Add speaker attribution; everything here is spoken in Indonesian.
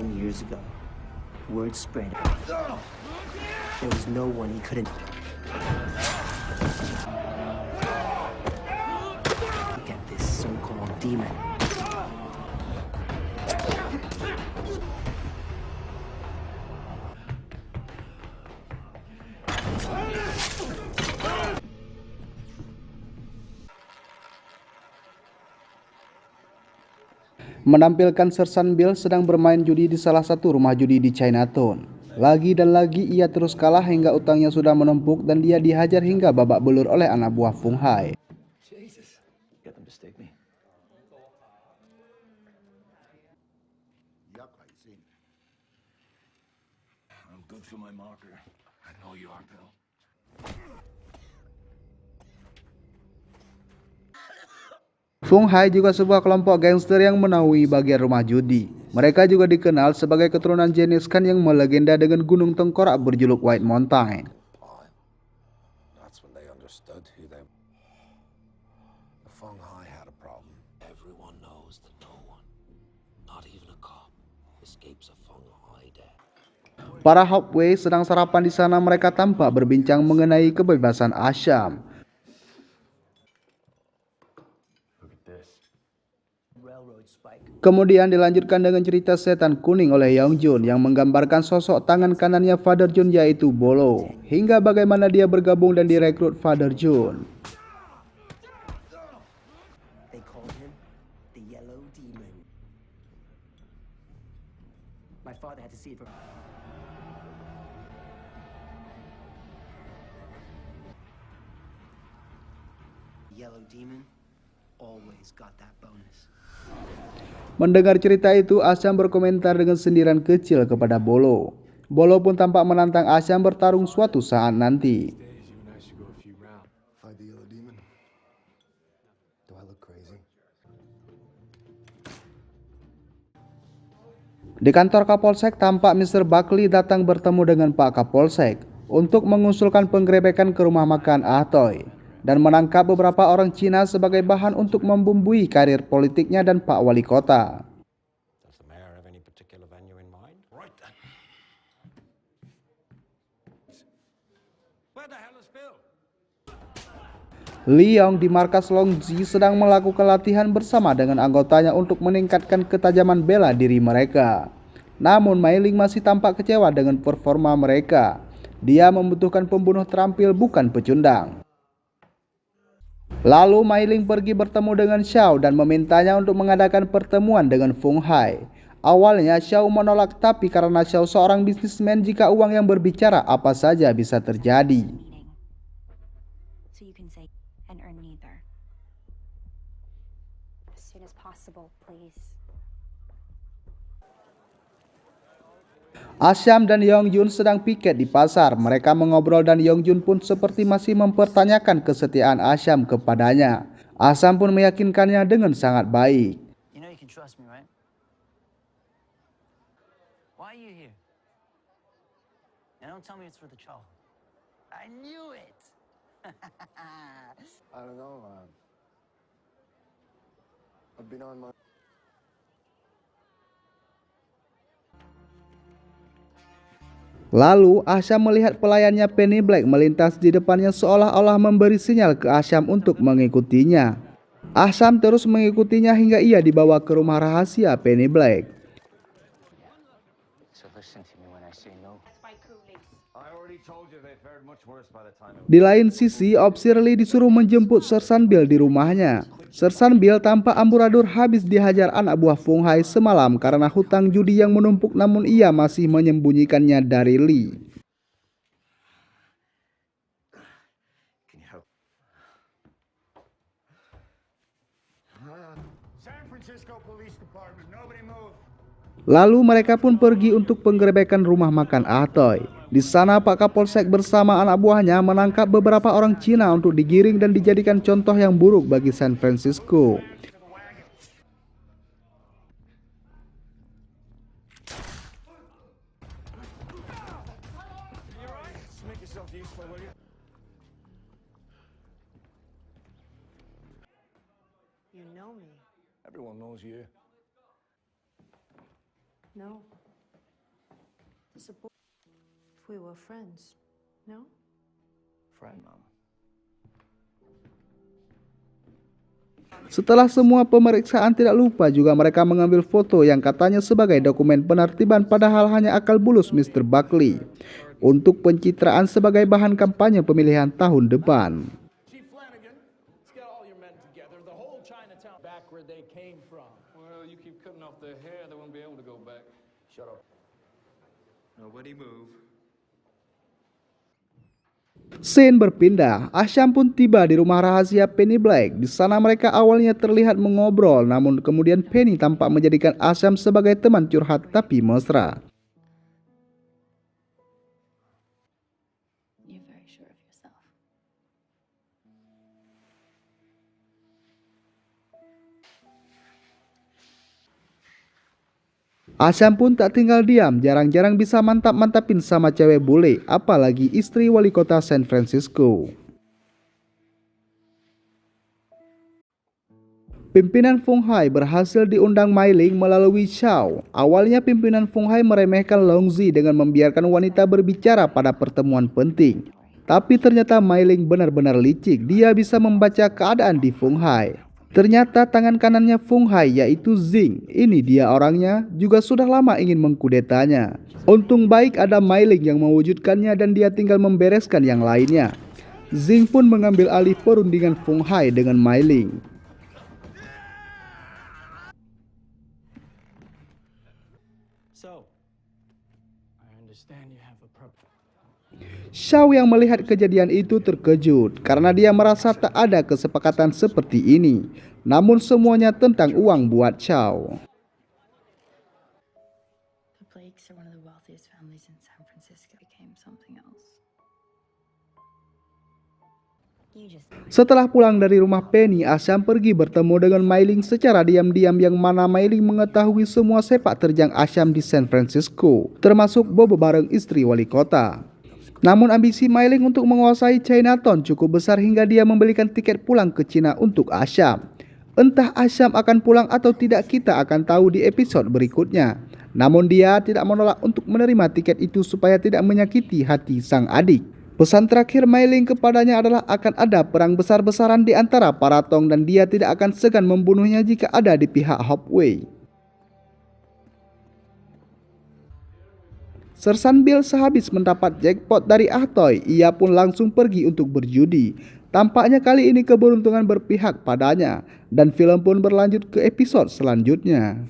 Speaker 1: 10 years ago, word spread. There was no one he couldn't get this so-called demon.
Speaker 2: Menampilkan Sersan Bill sedang bermain judi di salah satu rumah judi di Chinatown. Lagi dan lagi ia terus kalah hingga utangnya sudah menumpuk dan dia dihajar hingga babak belur oleh anak buah Fung Hai.
Speaker 3: Jesus, got them to stake me. I'm good for my marker. I know you are, pal.
Speaker 2: Fung Hai juga sebuah kelompok gangster yang menaungi bagian rumah judi. Mereka juga dikenal sebagai keturunan Genghis Khan yang melegenda dengan gunung tengkorak berjuluk White Mountain.
Speaker 3: That's when they understood who they were. The Feng Hai had a problem. Everyone knows that no one, not even a cop, escapes a Feng Hai death.
Speaker 2: Para Hopway sedang sarapan di sana. Mereka tampak berbincang mengenai kebebasan Asham. Kemudian dilanjutkan dengan cerita setan kuning oleh Young Jun yang menggambarkan sosok tangan kanannya Father Jun yaitu Bolo, hingga bagaimana dia bergabung dan direkrut Father Jun.
Speaker 1: They called him the Yellow Demon. My father had to see it for... Yellow Demon always got that bonus.
Speaker 2: Mendengar cerita itu, Asham berkomentar dengan sindiran kecil kepada Bolo. Bolo pun tampak menantang Asham bertarung suatu saat nanti.
Speaker 3: Fight the Yellow Demon. Do I look crazy?
Speaker 2: Di kantor Kapolsek tampak Mr. Buckley datang bertemu dengan Pak Kapolsek untuk mengusulkan penggerebekan ke rumah makan Ahtoy dan menangkap beberapa orang Cina sebagai bahan untuk membumbui karir politiknya dan Pak Wali Kota.
Speaker 3: Does the mayor have any particular venue in mind? Right then. Where the hell is Bill?
Speaker 2: Liang di markas Longji sedang melakukan latihan bersama dengan anggotanya untuk meningkatkan ketajaman bela diri mereka. Namun Mei Ling masih tampak kecewa dengan performa mereka. Dia membutuhkan pembunuh terampil, bukan pecundang. Lalu Mei Ling pergi bertemu dengan Xiao dan memintanya untuk mengadakan pertemuan dengan Fung Hai. Awalnya Xiao menolak, tapi karena Xiao seorang bisnismen, jika uang yang berbicara apa saja bisa terjadi.
Speaker 4: So you can say and earn neither. As soon as possible, please.
Speaker 2: Asham dan Young Jun sedang piket di pasar. Mereka mengobrol dan Young Jun pun seperti masih mempertanyakan kesetiaan Asham kepadanya. Asham pun meyakinkannya dengan sangat baik.
Speaker 1: You know you can trust me, right? Why are you here? And don't tell me it's for the chow. I knew it!
Speaker 3: I don't know. I've been on my...
Speaker 2: Lalu Asham melihat pelayannya Penny Black melintas di depannya seolah-olah memberi sinyal ke Asham untuk mengikutinya. Asham terus mengikutinya hingga ia dibawa ke rumah rahasia Penny Black.
Speaker 1: So listen to me when I say no.
Speaker 3: I already told you they've fared much worse by the time it...
Speaker 2: Di lain sisi, Op Shirley disuruh menjemput Sersan Bill di rumahnya. Sersan Bill tampak amburadul habis dihajar anak buah Fung Hai semalam karena hutang judi yang menumpuk, namun ia masih menyembunyikannya dari Lee.
Speaker 3: Can you help? San Francisco Police Department, nobody move.
Speaker 2: Lalu mereka pun pergi untuk penggerebekan rumah makan Ahtoy. Di sana Pak Kapolsek bersama anak buahnya menangkap beberapa orang Cina untuk digiring dan dijadikan contoh yang buruk bagi San Francisco.
Speaker 3: Make yourself useful, will you?
Speaker 5: You know me.
Speaker 3: Everyone knows you.
Speaker 5: No. Support. If we were friends, no?
Speaker 1: Friend, Mom.
Speaker 2: Setelah semua pemeriksaan, tidak lupa juga mereka mengambil foto yang katanya sebagai dokumen penertiban, padahal hanya akal bulus Mr. Buckley untuk pencitraan sebagai bahan kampanye pemilihan tahun depan.
Speaker 6: Chief Flanagan, let's get all your men together. The whole Chinatown back where they came from.
Speaker 7: Well, you keep cutting off their hair, they won't be able to go back.
Speaker 6: Shut up.
Speaker 7: Nobody move.
Speaker 2: Scene berpindah, Asham pun tiba di rumah rahasia Penny Black. Di sana mereka awalnya terlihat mengobrol, namun kemudian Penny tampak menjadikan Asham sebagai teman curhat tapi mesra.
Speaker 4: You're very sure of yourself.
Speaker 2: Asham pun tak tinggal diam, jarang-jarang bisa mantap-mantapin sama cewek bule, apalagi istri wali kota San Francisco. Pimpinan Fung Hai berhasil diundang Mei Ling melalui Chow. Awalnya pimpinan Fung Hai meremehkan Long Zi dengan membiarkan wanita berbicara pada pertemuan penting. Tapi ternyata Mei Ling benar-benar licik, dia bisa membaca keadaan di Fung Hai. Ternyata tangan kanannya Fung Hai yaitu Zing, ini dia orangnya, juga sudah lama ingin mengkudetanya. Untung baik ada Mei Ling yang mewujudkannya dan dia tinggal membereskan yang lainnya. Zing pun mengambil alih perundingan Fung Hai dengan Mei Ling.
Speaker 6: So, I understand you have a purpose.
Speaker 2: Chow yang melihat kejadian itu terkejut karena dia merasa tak ada kesepakatan seperti ini. Namun semuanya tentang uang buat Chow.
Speaker 4: The Blakes are one of the wealthiest families in San Francisco. Became something else. You just
Speaker 2: Setelah pulang dari rumah Penny, Asham pergi bertemu dengan Mei Ling secara diam-diam, yang mana Mei Ling mengetahui semua sepak terjang Asham di San Francisco, termasuk bobo bareng istri wali kota. Namun ambisi Mei Ling untuk menguasai Chinatown cukup besar hingga dia membelikan tiket pulang ke Cina untuk Asham. Entah Asham akan pulang atau tidak, kita akan tahu di episode berikutnya. Namun dia tidak menolak untuk menerima tiket itu supaya tidak menyakiti hati sang adik. Pesan terakhir Mei Ling kepadanya adalah akan ada perang besar-besaran di antara para Tong dan dia tidak akan segan membunuhnya jika ada di pihak Hop Wei. Sersan Bill sehabis mendapat jackpot dari Ahtoy, ia pun langsung pergi untuk berjudi. Tampaknya kali ini keberuntungan berpihak padanya, dan film pun berlanjut ke episode selanjutnya.